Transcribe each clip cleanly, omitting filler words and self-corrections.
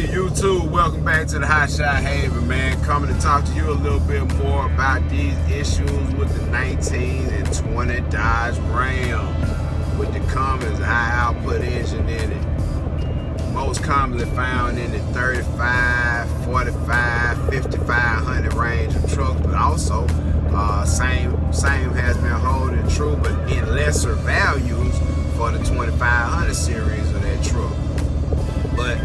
Hey YouTube, welcome back to the Hotshot Haven, man. Coming to talk to you a little bit more about these issues with the 19 and 20 Dodge Ram with the Cummins high output engine in it. Most commonly found in the 35, 45, 5500 range of trucks, but also same has been holding true, but in lesser values for the 2500 series of that truck. But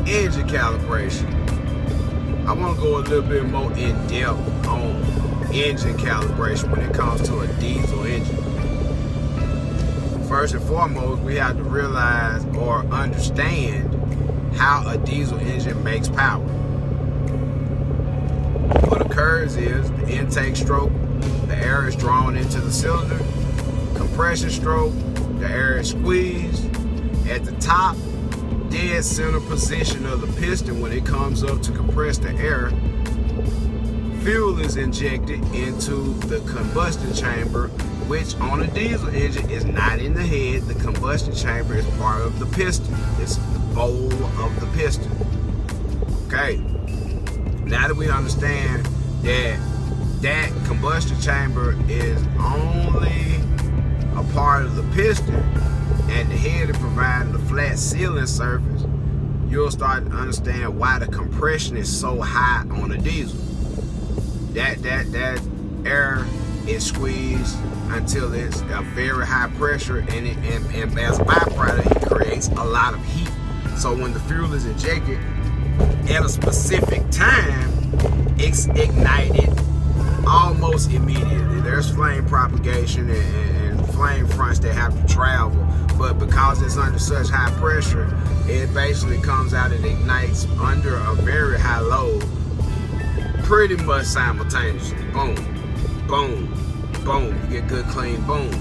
engine calibration, I want to go a little bit more in depth on engine calibration when it comes to a diesel engine. First and foremost, we have to realize or understand how a diesel engine makes power. What occurs is the intake stroke, the air is drawn into the cylinder. Compression stroke, the air is squeezed. At the top, dead center position of the piston, when it comes up to compress the air, fuel is injected into the combustion chamber, which on a diesel engine is not in the head. The combustion chamber is part of the piston. It's the bowl of the piston. Okay, now that we understand that combustion chamber is only a part of the piston, and the head is providing the flat sealing surface, you'll start to understand why the compression is so high on a diesel. That air is squeezed until it's a very high pressure, and as a byproduct, it creates a lot of heat. So when the fuel is injected at a specific time, it's ignited almost immediately. There's flame propagation and flame fronts that have to travel. But because it's under such high pressure, it basically comes out and ignites under a very high load pretty much simultaneously. Boom, boom, boom. You get good clean boom.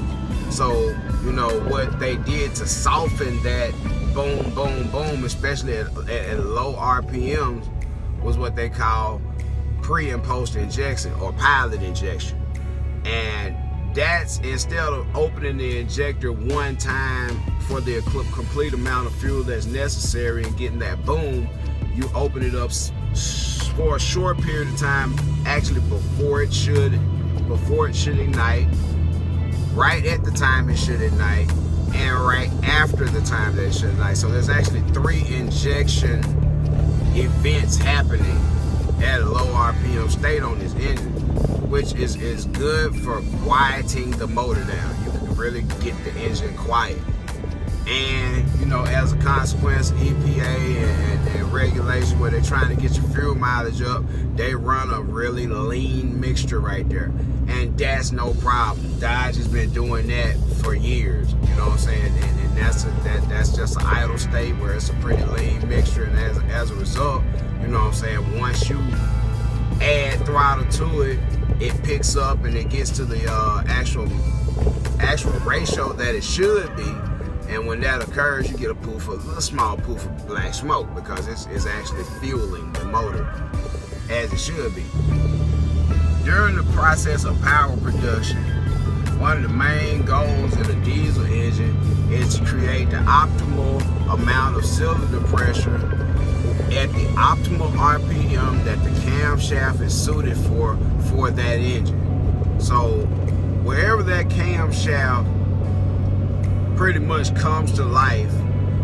So, you know, what they did to soften that boom, boom, boom, especially at low RPMs, was what they call pre and post injection or pilot injection. And that's, instead of opening the injector one time for the complete amount of fuel that's necessary and getting that boom, you open it up for a short period of time, actually before it should ignite, right at the time it should ignite, and right after the time that it should ignite. So there's actually 3 injection events happening at a low RPM state on this engine, which is good for quieting the motor down. You can really get the engine quiet. And, you know, as a consequence, EPA and regulation, where they're trying to get your fuel mileage up, they run a really lean mixture right there. And that's no problem. Dodge has been doing that for years, you know what I'm saying? And that's just an idle state where it's a pretty lean mixture. And as a result, you know what I'm saying, once you add throttle to it, it picks up and it gets to the actual ratio that it should be. And when that occurs, you get a small poof of black smoke, because it's actually fueling the motor as it should be. During the process of power production, one of the main goals in a diesel engine is to create the optimal amount of cylinder pressure at the optimal RPM that the camshaft is suited for that engine. So wherever that camshaft pretty much comes to life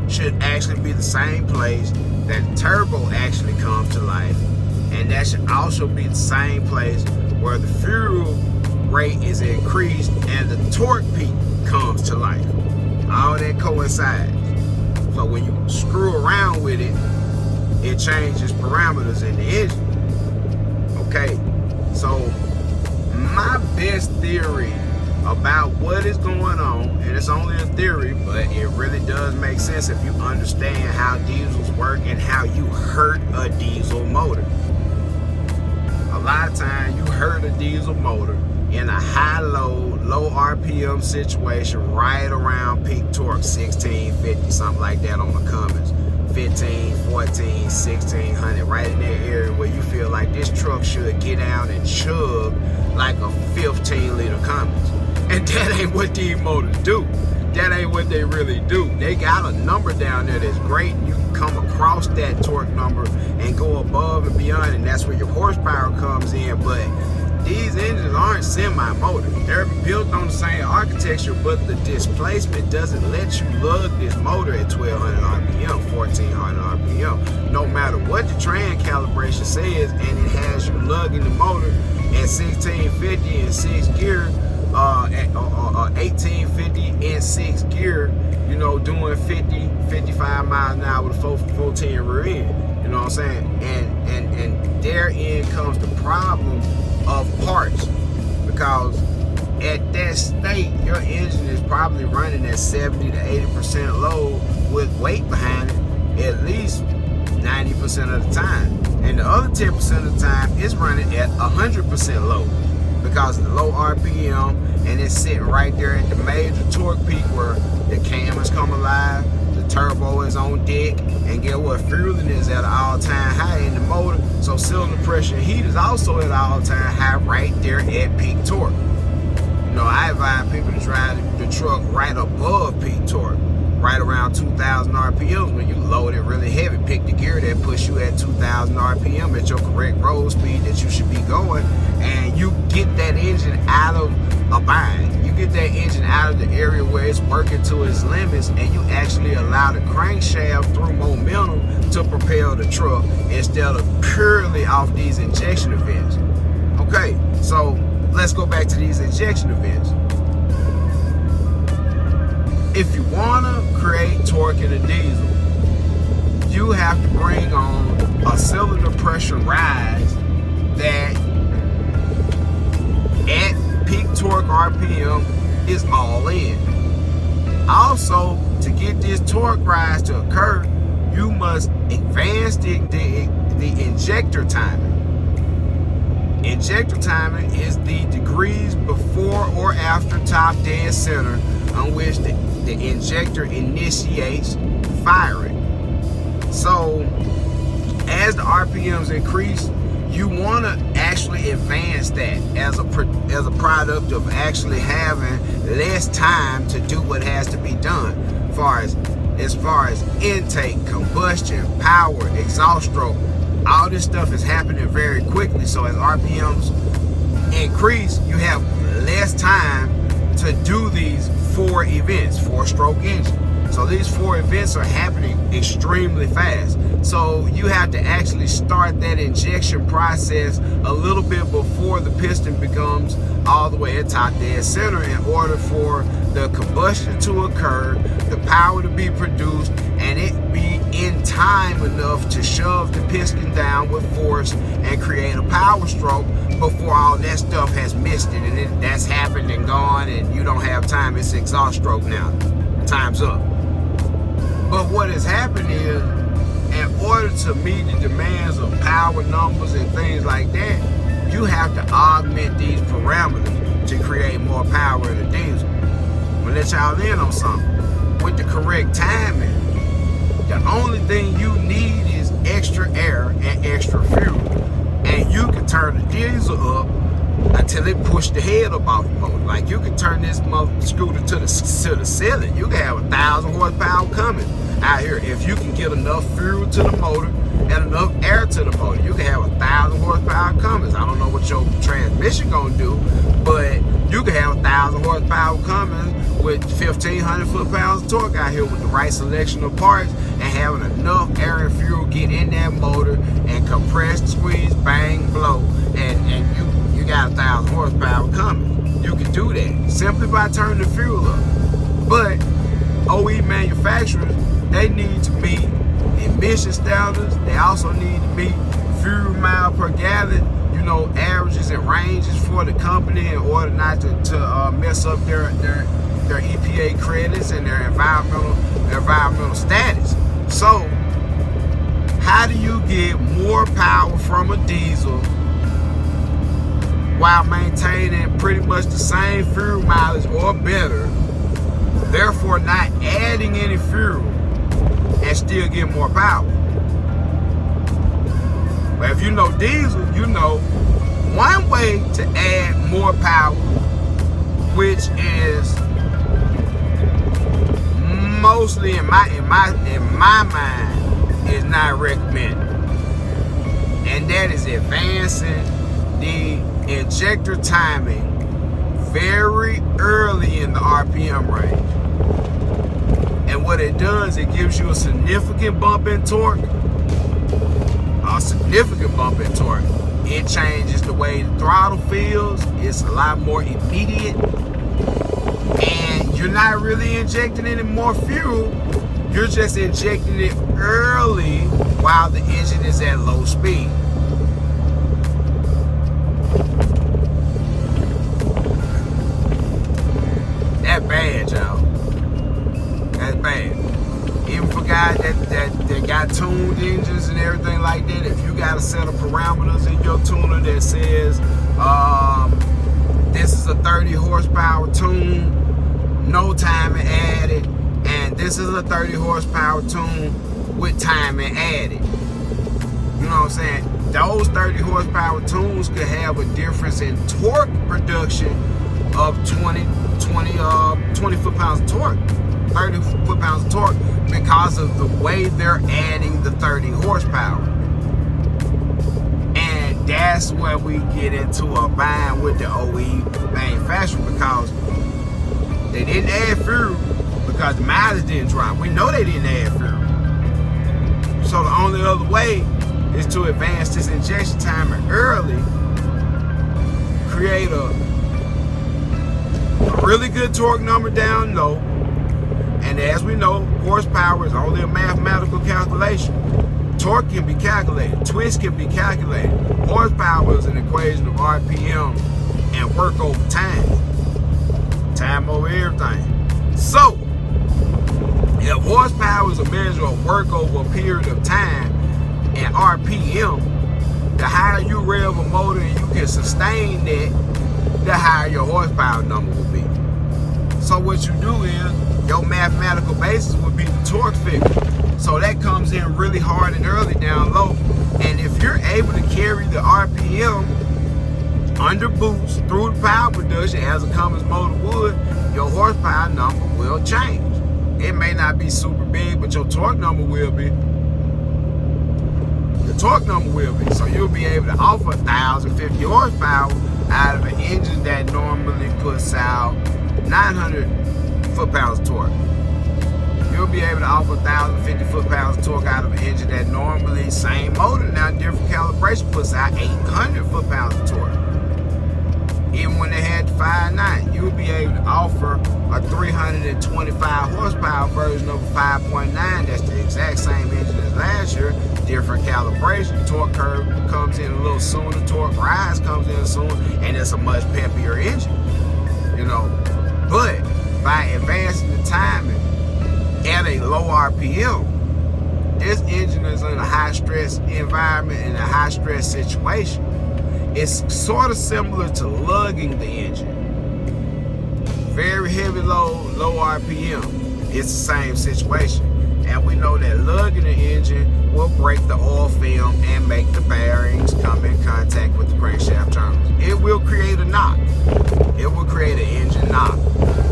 should actually be the same place that the turbo actually comes to life, and that should also be the same place where the fuel rate is increased and the torque peak comes to life. All that coincides. So when you screw around with it, it changes parameters in the engine. Okay, so my best theory about what is going on, and it's only a theory, but it really does make sense if you understand how diesels work and how you hurt a diesel motor. A lot of times you hurt a diesel motor in a high load, low RPM situation right around peak torque, 1650, something like that on the Cummins. 15, 14, 1600, right in that area where you feel like this truck should get out and chug like a 15-liter Cummins. And that ain't what these motors do. that ain't what they really do. They got a number down there that's great. You can come across that torque number and go above and beyond, and that's where your horsepower comes in. But these engines aren't semi-motor. They're built on the same architecture, but the displacement doesn't let you lug this motor at 1200 RPM, 1400 RPM. No matter what the train calibration says, and it has you lugging the motor at 1650 in 6 gear, at 1850 in 6 gear, you know, doing 50, 55 miles an hour with a 410 rear end. You know what I'm saying? And therein comes the problem of parts, because at that state your engine is probably running at 70 to 80% load with weight behind it at least 90% of the time, and the other 10% of the time it's running at 100% load because of the low RPM, and it's sitting right there at the major torque peak where the cam has come alive, the turbo is on deck, and get what, fueling is at an all-time high in the motor, so cylinder pressure and heat is also at an all-time high right there at peak torque. You know, I advise people to drive the truck right above peak torque, right around 2,000 RPMs. When you load it really heavy, pick the gear that puts you at 2,000 RPM at your correct road speed that you should be going, and you get that engine out of a bind. You get that engine out of the area where it's working to its limits, and you actually allow the crankshaft through momentum to propel the truck instead of purely off these injection events. Okay, so let's go back to these injection events. If you want to create torque in a diesel, you have to bring on a cylinder pressure rise that at peak torque RPM is all in. Also, to get this torque rise to occur, you must advance the injector timing. Injector timing is the degrees before or after top dead center on which the injector initiates firing. So as the RPMs increase, you want to actually advance that as a product of actually having less time to do what has to be done as far as intake, combustion, power, exhaust stroke. All this stuff is happening very quickly, so as RPMs increase, you have less time to do these 4 events, 4-stroke engine. So these 4 events are happening extremely fast. So you have to actually start that injection process a little bit before the piston becomes all the way at top dead center in order for the combustion to occur, the power to be produced, and it be in time enough to shove the piston down with force and create a power stroke before all that stuff has missed it, and that's happened and gone, and you don't have time. It's exhaust stroke now. Time's up. But what has happened is, in order to meet the demands of power numbers and things like that, you have to augment these parameters to create more power in the diesel. I'm gonna let y'all in on something. With the correct timing, the only thing you need is extra air and extra fuel, and you can turn the diesel up until it pushed the head up off the motor. Like, you can turn this scooter to the ceiling. You can have 1,000 horsepower coming out here if you can get enough fuel to the motor and enough air to the motor. You can have 1,000 horsepower Cummins. I don't know what your transmission gonna do, but you can have 1,000 horsepower Cummins with 1,500 foot-pounds of torque out here with the right selection of parts and having enough air and fuel get in that motor and compress, squeeze, bang, blow, and you got 1,000 horsepower coming. You can do that simply by turning the fuel up. But OE manufacturers, they need to meet emission standards. They also need to meet fuel mile per gallon, you know, averages and ranges for the company in order not to mess up their EPA credits and their environmental status. So how do you get more power from a diesel while maintaining pretty much the same fuel mileage or better, therefore not adding any fuel and still get more power? But if you know diesel, you know one way to add more power, which is closely in my mind is not recommended, and that is advancing the injector timing very early in the RPM range. And what it does, it gives you a significant bump in torque. It changes the way the throttle feels. It's a lot more immediate. And you're not really injecting any more fuel. You're just injecting it early while the engine is at low speed. That's bad, y'all. That's bad. Even for guys that got tuned engines and everything like that, if you got a set of parameters in your tuner that says this is a 30 horsepower tune, no timing added, and this is a 30 horsepower tune with timing added. You know what I'm saying? Those 30 horsepower tunes could have a difference in torque production of 20 foot-pounds of torque, 30 foot-pounds of torque, because of the way they're adding the 30 horsepower. And that's where we get into a bind with the OE manufacturer, because they didn't add fuel because the mileage didn't drop. We know they didn't add fuel. So the only other way is to advance this injection timer early, create a really good torque number down low. And as we know, horsepower is only a mathematical calculation. Torque can be calculated, twist can be calculated. Horsepower is an equation of RPM and work over time. Time over everything. So, if horsepower is a measure of work over a period of time, and RPM, the higher you rev a motor and you can sustain that, the higher your horsepower number will be. So what you do is, your mathematical basis would be the torque figure. So that comes in really hard and early down low. And if you're able to carry the RPM under boost through the power production as a Cummins motor would, your horsepower number will change. It may not be super big, but your torque number will be. The torque number will be. So you'll be able to offer 1,050 horsepower out of an engine that normally puts out 900 foot-pounds of torque. You'll be able to offer 1,050 foot-pounds of torque out of an engine that normally, same motor, now different calibration, puts out 800 foot-pounds of torque. Even when they had the 5.9, you'll be able to offer a 325 horsepower version of a 5.9. That's the exact same engine as last year, different calibration. Torque curve comes in a little sooner, torque rise comes in sooner, and it's a much peppier engine, you know. But by advancing the timing at a low RPM, this engine is in a high stress environment, in a high stress situation. It's sort of similar to lugging the engine. Very heavy load, low RPM. It's the same situation. And we know that lugging the engine will break the oil film and make the bearings come in contact with the crankshaft terminals. It will create a knock. It will create an engine knock.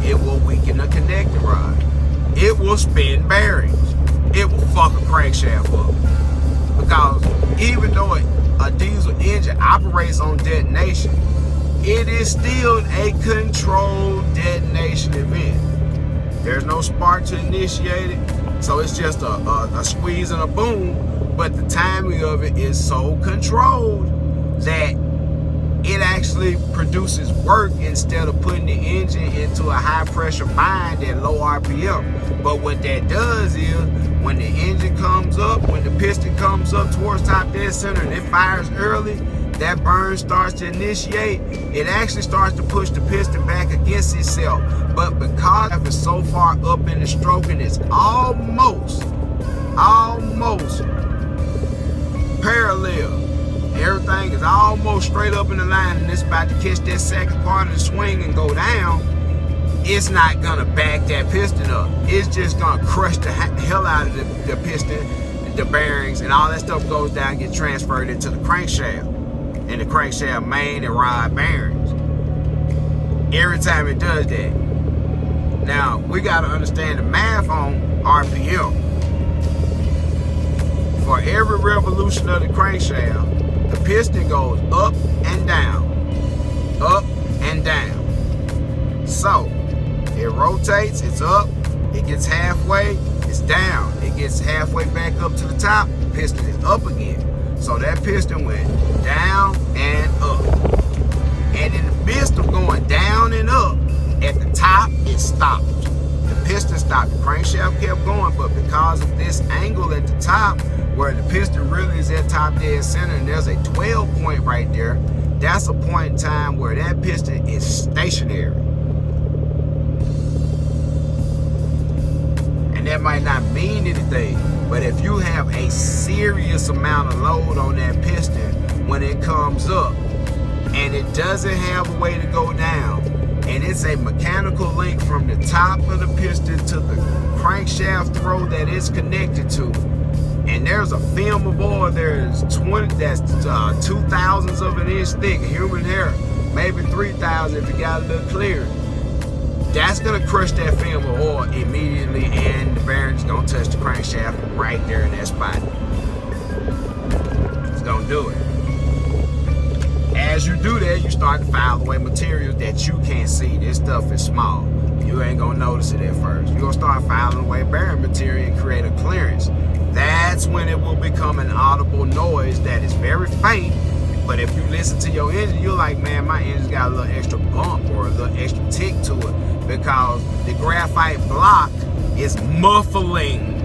It will weaken the connecting rod. It will spin bearings. It will fuck a crankshaft up. Because even though a diesel engine operates on detonation, it is still a controlled detonation event. There's no spark to initiate it, so it's just a squeeze and a boom, but the timing of it is so controlled that it actually produces work instead of putting the engine into a high pressure bind at low RPM. But what that does is, when the engine comes up, when the piston comes up towards top dead center and it fires early, that burn starts to initiate. It actually starts to push the piston back against itself. But because it's so far up in the stroke and it's almost parallel, everything is almost straight up in the line and it's about to catch that second part of the swing and go down, it's not gonna back that piston up. It's just gonna crush the hell out of the piston, the bearings, and all that stuff goes down and get transferred into the crankshaft and the crankshaft main and rod bearings. Every time it does that. Now, we got to understand the math on RPM. For every revolution of the crankshaft, the piston goes up and down, up and down. So, it rotates, it's up, it gets halfway, it's down. It gets halfway back up to the top, the piston is up again. So that piston went down and up. And in the midst of going down and up, at the top, it stopped. The piston stopped. The crankshaft kept going, but because of this angle at the top, where the piston really is at top dead center, and there's a 12 point right there, that's a point in time where that piston is stationary. And that might not mean anything, but if you have a serious amount of load on that piston when it comes up, and it doesn't have a way to go down, and it's a mechanical link from the top of the piston to the crankshaft throw that it's connected to, and there's a film of oil that's 2/1000 of an inch thick, human hair, maybe 3,000 if you got a little clear. That's gonna crush that film of oil immediately, and the bearing's gonna touch the crankshaft right there in that spot. It's gonna do it. As you do that, you start to file away materials that you can't see. This stuff is small. You ain't gonna notice it at first. You're gonna start filing away bearing material and create a clearance. That's when it will become an audible noise that is very faint. But if you listen to your engine, you're like, man, my engine's got a little extra bump or a little extra tick to it, because the graphite block is muffling.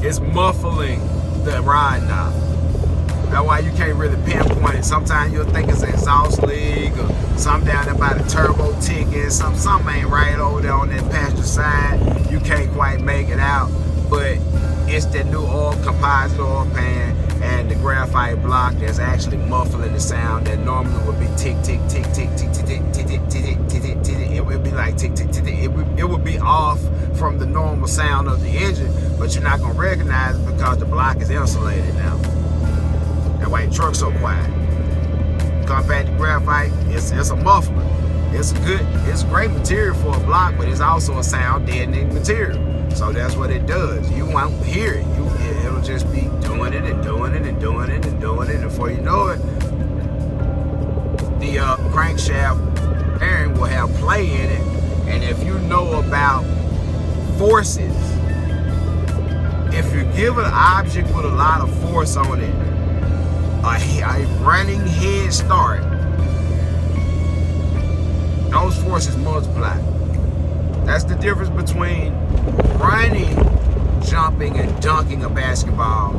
It's muffling the ride knob. That's why you can't really pinpoint it. Sometimes you'll think it's an exhaust leak or something down there by the turbo ticking. Something ain't right over there on that passenger side. You can't quite make it out. But it's the new oil, composite oil pan, and the graphite block that's actually muffling the sound that normally would be tick, tick, tick, tick, tick, tick, tick, tick, tick, tick, tick, tick, tick. It would be like tick, tick, tick, tick. It would be off from the normal sound of the engine, but you're not gonna recognize it because the block is insulated now. That's why your truck's so quiet. Compacted graphite, it's a muffler. It's great material for a block, but it's also a sound deadening material. So that's what it does. You won't hear it. It'll just be doing it and doing it and doing it and doing it. And before you know it, the crankshaft bearing will have play in it. And if you know about forces, if you give an object with a lot of force on it, a running head start, those forces multiply. That's the difference between running, jumping, and dunking a basketball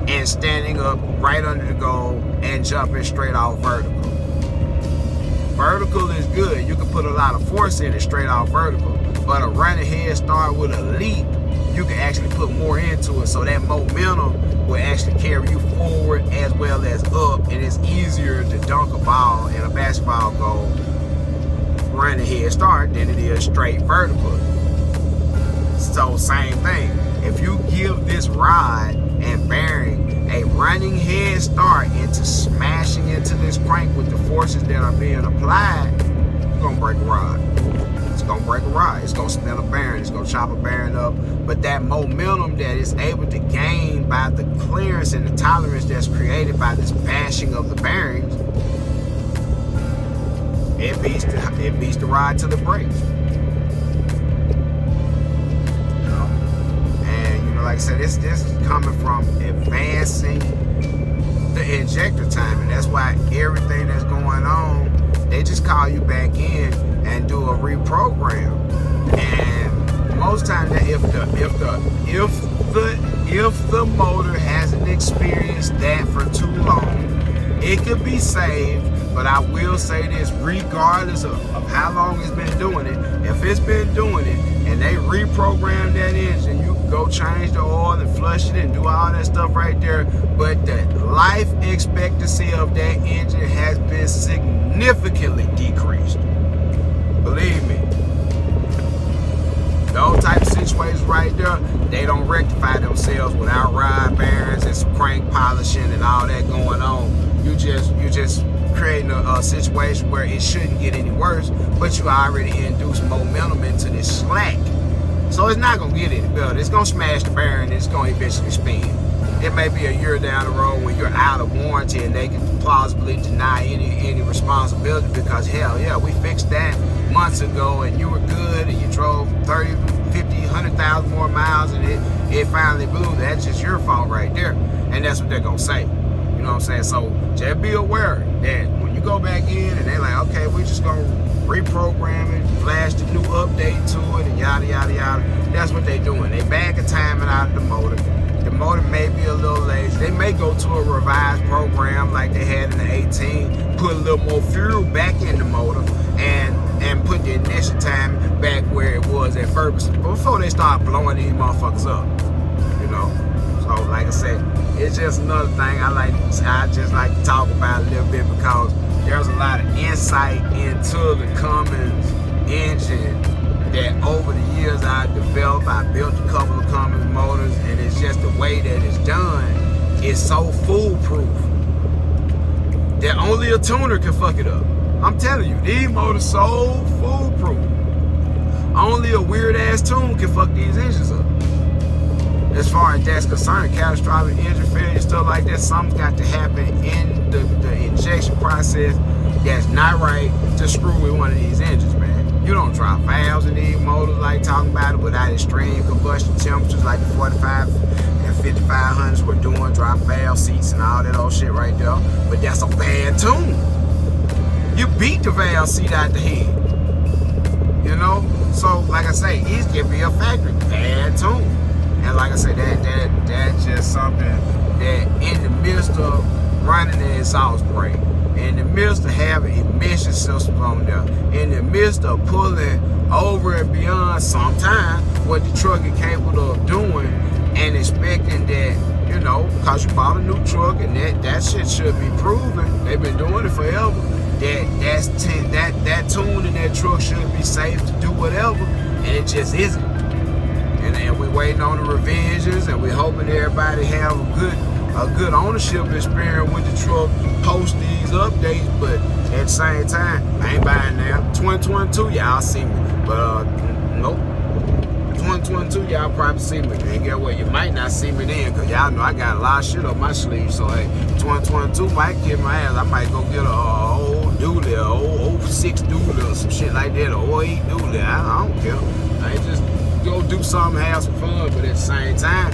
and standing up right under the goal and jumping straight off vertical. Vertical is good. You can put a lot of force in it straight off vertical. But a running head start with a leap, you can actually put more into it. So that momentum will actually carry you forward as well as up. And it's easier to dunk a ball in a basketball goal running head start than it is straight vertical. So same thing. If you give this rod and bearing a running head start into smashing into this crank with the forces that are being applied, it's gonna break a rod. It's gonna break a rod. It's gonna spin a bearing. It's gonna chop a bearing up. But that momentum that it's able to gain by the clearance and the tolerance that's created by this bashing of the bearings, it beats the rod to the brakes. Like I said, this is coming from advancing the injector timing. That's why everything that's going on, they just call you back in and do a reprogram. And most times, if the motor hasn't experienced that for too long, it could be saved. But I will say this, regardless of how long it's been doing it, if it's been doing it and they reprogram that engine, you can go change the oil and flush it and do all that stuff right there. But the life expectancy of that engine has been significantly decreased. Believe me. Those type of situations right there, they don't rectify themselves without rod bearings and some crank polishing and all that going on. You just creating a situation where it shouldn't get any worse, but you already induced momentum into this slack. So it's not gonna get any better. It's gonna smash the bearing and it's gonna eventually spin. It may be a year down the road when you're out of warranty and they can plausibly deny any responsibility because hell yeah, we fixed that months ago and you were good and you drove 30, 50, 100,000 more miles and it finally blew. That's just your fault right there. And that's what they're gonna say. You know what I'm saying? So just be aware that when you go back in and they're like, okay, we're just gonna reprogram it, flash the new update to it, and yada yada yada. That's what they're doing. They back a timing out of the motor. The motor may be a little lazy. They may go to a revised program like they had in the 18, put a little more fuel back in the motor, and put the ignition time back where it was at first before they start blowing these motherfuckers up. You know. So like I said, it's just another thing I just like to talk about a little bit because there's a lot of insight into the Cummins engine that over the years I developed. I built a couple of Cummins motors, and it's just the way that it's done is so foolproof that only a tuner can fuck it up. I'm telling you, these motors so foolproof. Only a weird ass tune can fuck these engines up. As far as that's concerned, catastrophic engine failure, stuff like that, something's got to happen in the injection process that's not right to screw with one of these engines, man. You don't drop valves in these motors like talking about it without extreme combustion temperatures like the 45 and 5500s were doing, drop valve seats and all that old shit right there. But that's a bad tune. You beat the valve seat out the head. You know? So, like I say, it can be a factory bad tune. And like I said, that's just something that in the midst of running the exhaust brake, in the midst of having emission systems on there, in the midst of pulling over and beyond sometimes what the truck is capable of doing and expecting that, you know, because you bought a new truck and that shit should be proven. They've been doing it forever. That tune in that truck should be safe to do whatever, and it just isn't. And we're waiting on the revisions, and we're hoping everybody have a good ownership experience with the truck post these updates. But at the same time, I ain't buying now. 2022, y'all see me, but nope. 2022, y'all probably see me. And get what? You might not see me then, cause y'all know I got a lot of shit up my sleeve. So hey, 2022 might kick my ass. I might go get a old dually, a 06 dually, or some shit like that, or 08 dually. I don't care. I ain't just go do something, have some fun, but at the same time,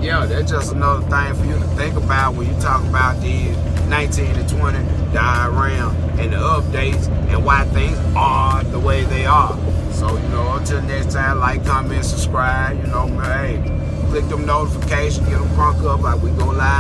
yeah, that's just another thing for you to think about when you talk about these 19 to 20 RAM and the updates and why things are the way they are. So, you know, until next time, like, comment, subscribe, you know, hey, click them notifications, get them crunk up like we go live.